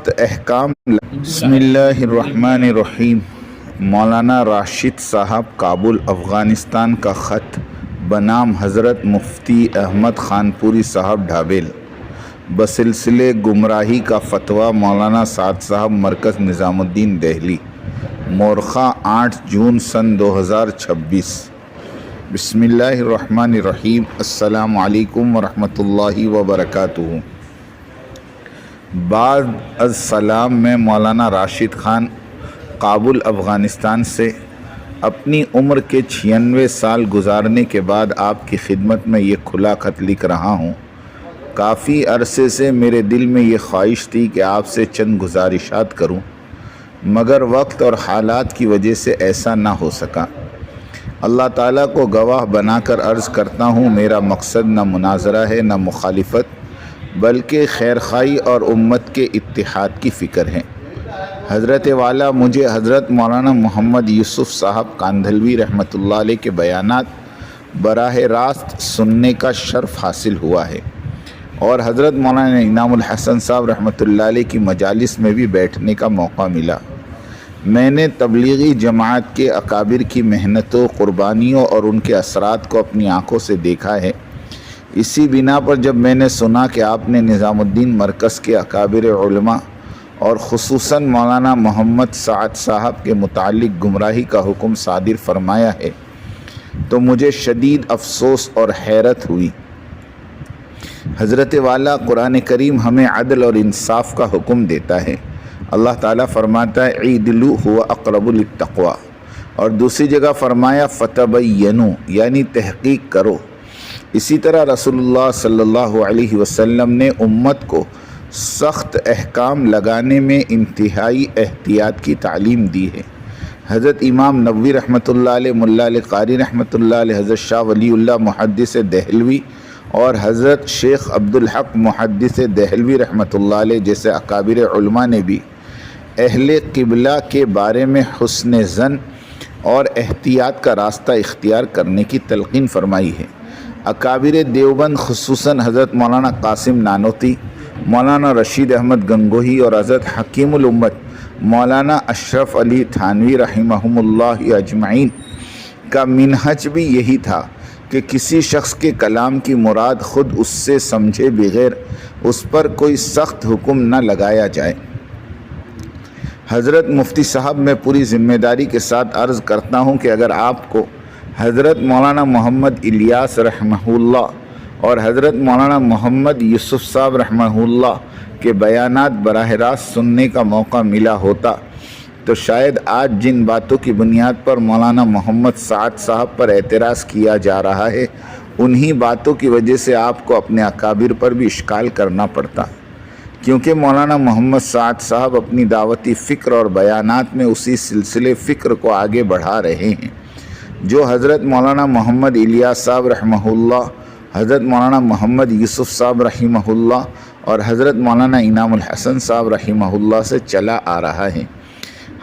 سخت احکام بسم اللہ الرحمن الرحیم۔ مولانا راشد صاحب کابل افغانستان کا خط بنام حضرت مفتی احمد خان پوری صاحب ڈھابیل بسلسلے گمراہی کا فتویٰ مولانا سعد صاحب مرکز نظام الدین دہلی مورخہ 8 جون سن 2026۔ بسم اللہ الرحمن الرحیم۔ السلام علیکم ورحمۃ اللہ وبرکاتہ۔ بعد السلام، میں مولانا راشد خان کابل افغانستان سے اپنی عمر کے 96 سال گزارنے کے بعد آپ کی خدمت میں یہ کھلا خط لکھ رہا ہوں۔ کافی عرصے سے میرے دل میں یہ خواہش تھی کہ آپ سے چند گزارشات کروں، مگر وقت اور حالات کی وجہ سے ایسا نہ ہو سکا۔ اللہ تعالیٰ کو گواہ بنا کر عرض کرتا ہوں، میرا مقصد نہ مناظرہ ہے نہ مخالفت، بلکہ خیرخواہی اور امت کے اتحاد کی فکر ہے۔ حضرت والا مجھے حضرت مولانا محمد یوسف صاحب کاندھلوی رحمۃ اللہ علیہ کے بیانات براہ راست سننے کا شرف حاصل ہوا ہے، اور حضرت مولانا انعام الحسن صاحب رحمۃ اللہ علیہ کی مجالس میں بھی بیٹھنے کا موقع ملا۔ میں نے تبلیغی جماعت کے اکابر کی محنتوں، قربانیوں اور ان کے اثرات کو اپنی آنکھوں سے دیکھا ہے۔ اسی بنا پر جب میں نے سنا کہ آپ نے نظام الدین مرکز کے اکابر علماء اور خصوصاً مولانا محمد سعد صاحب کے متعلق گمراہی کا حکم صادر فرمایا ہے تو مجھے شدید افسوس اور حیرت ہوئی۔ حضرت والا قرآن کریم ہمیں عدل اور انصاف کا حکم دیتا ہے۔ اللہ تعالیٰ فرماتا ہے اعدلوا هو اقرب للتقوی، اور دوسری جگہ فرمایا فتبینوا، یعنی تحقیق کرو۔ اسی طرح رسول اللہ صلی اللہ علیہ وسلم نے امت کو سخت احکام لگانے میں انتہائی احتیاط کی تعلیم دی ہے۔ حضرت امام نووی رحمۃ اللہ علیہ، ملا علی قاری رحمۃ اللہ علیہ، حضرت شاہ ولی اللہ محدث دہلوی اور حضرت شیخ عبدالحق محدث دہلوی رحمۃ اللہ علیہ جیسے اکابر علماء نے بھی اہل قبلہ کے بارے میں حسن ظن اور احتیاط کا راستہ اختیار کرنے کی تلقین فرمائی ہے۔ اکابر دیوبند خصوصاً حضرت مولانا قاسم نانوتی، مولانا رشید احمد گنگوہی اور حضرت حکیم الامت مولانا اشرف علی تھانوی رحمہم اللہ اجمعین کا منہج بھی یہی تھا کہ کسی شخص کے کلام کی مراد خود اس سے سمجھے بغیر اس پر کوئی سخت حکم نہ لگایا جائے۔ حضرت مفتی صاحب، میں پوری ذمہ داری کے ساتھ عرض کرتا ہوں کہ اگر آپ کو حضرت مولانا محمد الیاس رحمہ اللہ اور حضرت مولانا محمد یوسف صاحب رحمہ اللہ کے بیانات براہ راست سننے کا موقع ملا ہوتا تو شاید آج جن باتوں کی بنیاد پر مولانا محمد سعد صاحب پر اعتراض کیا جا رہا ہے، انہی باتوں کی وجہ سے آپ کو اپنے اکابر پر بھی اشکال کرنا پڑتا، کیونکہ مولانا محمد سعد صاحب اپنی دعوتی فکر اور بیانات میں اسی سلسلے فکر کو آگے بڑھا رہے ہیں جو حضرت مولانا محمد الیاس صاحب رحمہ اللہ، حضرت مولانا محمد یوسف صاحب رحمہ اللہ اور حضرت مولانا انعام الحسن صاحب رحمہ اللہ سے چلا آ رہا ہے۔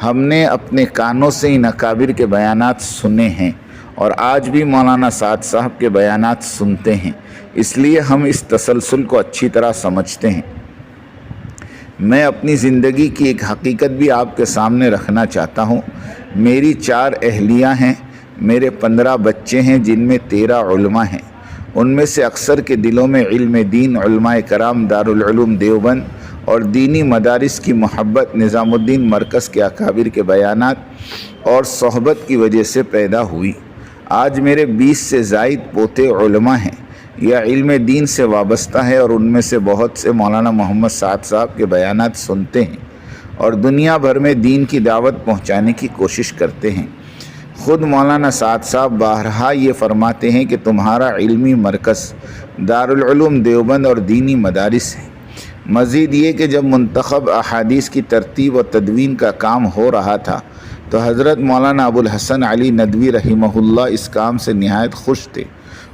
ہم نے اپنے کانوں سے ان اکابر کے بیانات سنے ہیں اور آج بھی مولانا سعد صاحب کے بیانات سنتے ہیں، اس لیے ہم اس تسلسل کو اچھی طرح سمجھتے ہیں۔ میں اپنی زندگی کی ایک حقیقت بھی آپ کے سامنے رکھنا چاہتا ہوں۔ میری 4 اہلیہ ہیں، میرے 15 بچے ہیں جن میں 13 علماء ہیں۔ ان میں سے اکثر کے دلوں میں علم دین، علماء کرام، دارالعلوم دیوبند اور دینی مدارس کی محبت نظام الدین مرکز کے اکابر کے بیانات اور صحبت کی وجہ سے پیدا ہوئی۔ آج میرے 20 سے زائد پوتے علماء ہیں یا علم دین سے وابستہ ہے، اور ان میں سے بہت سے مولانا محمد سعد صاحب کے بیانات سنتے ہیں اور دنیا بھر میں دین کی دعوت پہنچانے کی کوشش کرتے ہیں۔ خود مولانا سعد صاحب بارہا یہ فرماتے ہیں کہ تمہارا علمی مرکز دارالعلوم دیوبند اور دینی مدارس ہے۔ مزید یہ کہ جب منتخب احادیث کی ترتیب و تدوین کا کام ہو رہا تھا تو حضرت مولانا ابو الحسن علی ندوی رحمہ اللہ اس کام سے نہایت خوش تھے،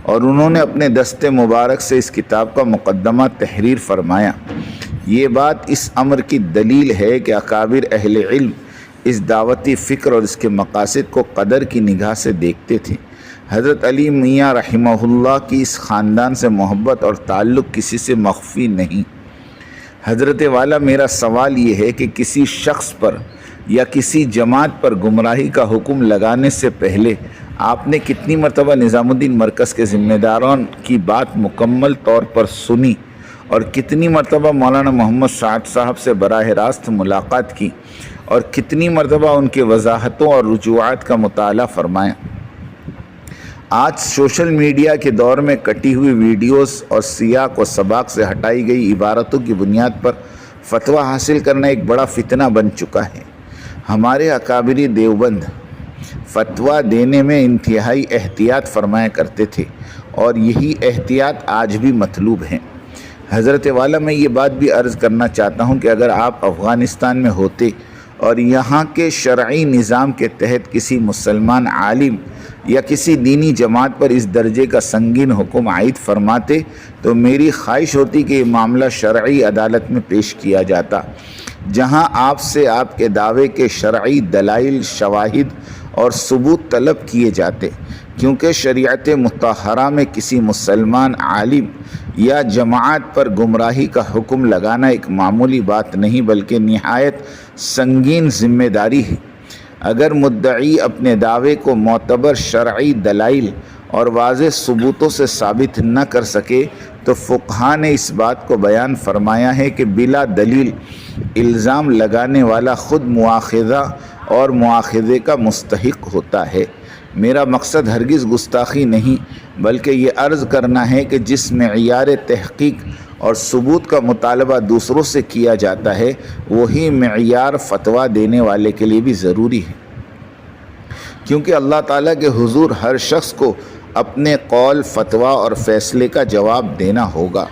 اور انہوں نے اپنے دست مبارک سے اس کتاب کا مقدمہ تحریر فرمایا۔ یہ بات اس امر کی دلیل ہے کہ اکابر اہل علم اس دعوتی فکر اور اس کے مقاصد کو قدر کی نگاہ سے دیکھتے تھے۔ حضرت علی میاں رحمہ اللہ کی اس خاندان سے محبت اور تعلق کسی سے مخفی نہیں۔ حضرت والا میرا سوال یہ ہے کہ کسی شخص پر یا کسی جماعت پر گمراہی کا حکم لگانے سے پہلے آپ نے کتنی مرتبہ نظام الدین مرکز کے ذمہ داران کی بات مکمل طور پر سنی اور کتنی مرتبہ مولانا محمد سعد صاحب سے براہ راست ملاقات کی اور کتنی مرتبہ ان کے وضاحتوں اور رجوعات کا مطالعہ فرمایا؟ آج سوشل میڈیا کے دور میں کٹی ہوئی ویڈیوز اور سیاق و سباق سے ہٹائی گئی عبارتوں کی بنیاد پر فتویٰ حاصل کرنا ایک بڑا فتنہ بن چکا ہے۔ ہمارے اکابری دیوبند فتویٰ دینے میں انتہائی احتیاط فرمایا کرتے تھے اور یہی احتیاط آج بھی مطلوب ہے۔ حضرت والا میں یہ بات بھی عرض کرنا چاہتا ہوں کہ اگر آپ افغانستان میں ہوتے اور یہاں کے شرعی نظام کے تحت کسی مسلمان عالم یا کسی دینی جماعت پر اس درجے کا سنگین حکم عائد فرماتے تو میری خواہش ہوتی کہ یہ معاملہ شرعی عدالت میں پیش کیا جاتا، جہاں آپ سے آپ کے دعوے کے شرعی دلائل، شواہد اور ثبوت طلب کیے جاتے، کیونکہ شریعت مطہرہ میں کسی مسلمان عالم یا جماعت پر گمراہی کا حکم لگانا ایک معمولی بات نہیں بلکہ نہایت سنگین ذمہ داری ہے۔ اگر مدعی اپنے دعوے کو معتبر شرعی دلائل اور واضح ثبوتوں سے ثابت نہ کر سکے تو فقہاء نے اس بات کو بیان فرمایا ہے کہ بلا دلیل الزام لگانے والا خود مواخذہ اور مواخذے کا مستحق ہوتا ہے۔ میرا مقصد ہرگز گستاخی نہیں بلکہ یہ عرض کرنا ہے کہ جس معیار تحقیق اور ثبوت کا مطالبہ دوسروں سے کیا جاتا ہے وہی معیار فتویٰ دینے والے کے لیے بھی ضروری ہے، کیونکہ اللہ تعالیٰ کے حضور ہر شخص کو اپنے قول، فتویٰ اور فیصلے کا جواب دینا ہوگا۔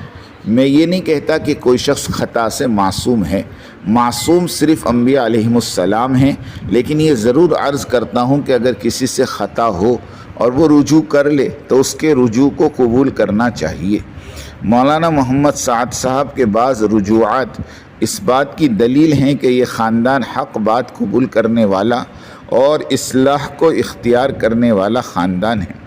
میں یہ نہیں کہتا کہ کوئی شخص خطا سے معصوم ہے، معصوم صرف انبیاء علیہم السلام ہیں، لیکن یہ ضرور عرض کرتا ہوں کہ اگر کسی سے خطا ہو اور وہ رجوع کر لے تو اس کے رجوع کو قبول کرنا چاہیے۔ مولانا محمد سعد صاحب کے بعض رجوعات اس بات کی دلیل ہیں کہ یہ خاندان حق بات قبول کرنے والا اور اصلاح کو اختیار کرنے والا خاندان ہے۔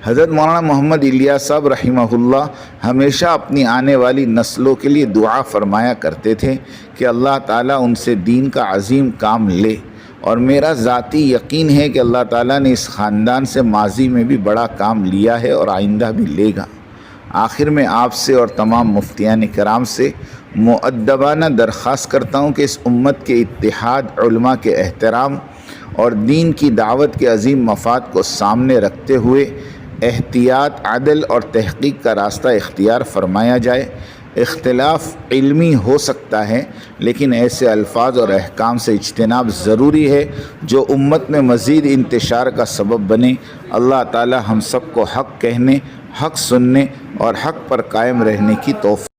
حضرت مولانا محمد الیاس صاحب رحمہ اللہ ہمیشہ اپنی آنے والی نسلوں کے لیے دعا فرمایا کرتے تھے کہ اللہ تعالیٰ ان سے دین کا عظیم کام لے، اور میرا ذاتی یقین ہے کہ اللہ تعالیٰ نے اس خاندان سے ماضی میں بھی بڑا کام لیا ہے اور آئندہ بھی لے گا۔ آخر میں آپ سے اور تمام مفتیان کرام سے مؤدبانہ درخواست کرتا ہوں کہ اس امت کے اتحاد، علماء کے احترام اور دین کی دعوت کے عظیم مفاد کو سامنے رکھتے ہوئے احتیاط، عدل اور تحقیق کا راستہ اختیار فرمایا جائے۔ اختلاف علمی ہو سکتا ہے لیکن ایسے الفاظ اور احکام سے اجتناب ضروری ہے جو امت میں مزید انتشار کا سبب بنے۔ اللہ تعالی ہم سب کو حق کہنے، حق سننے اور حق پر قائم رہنے کی توفیق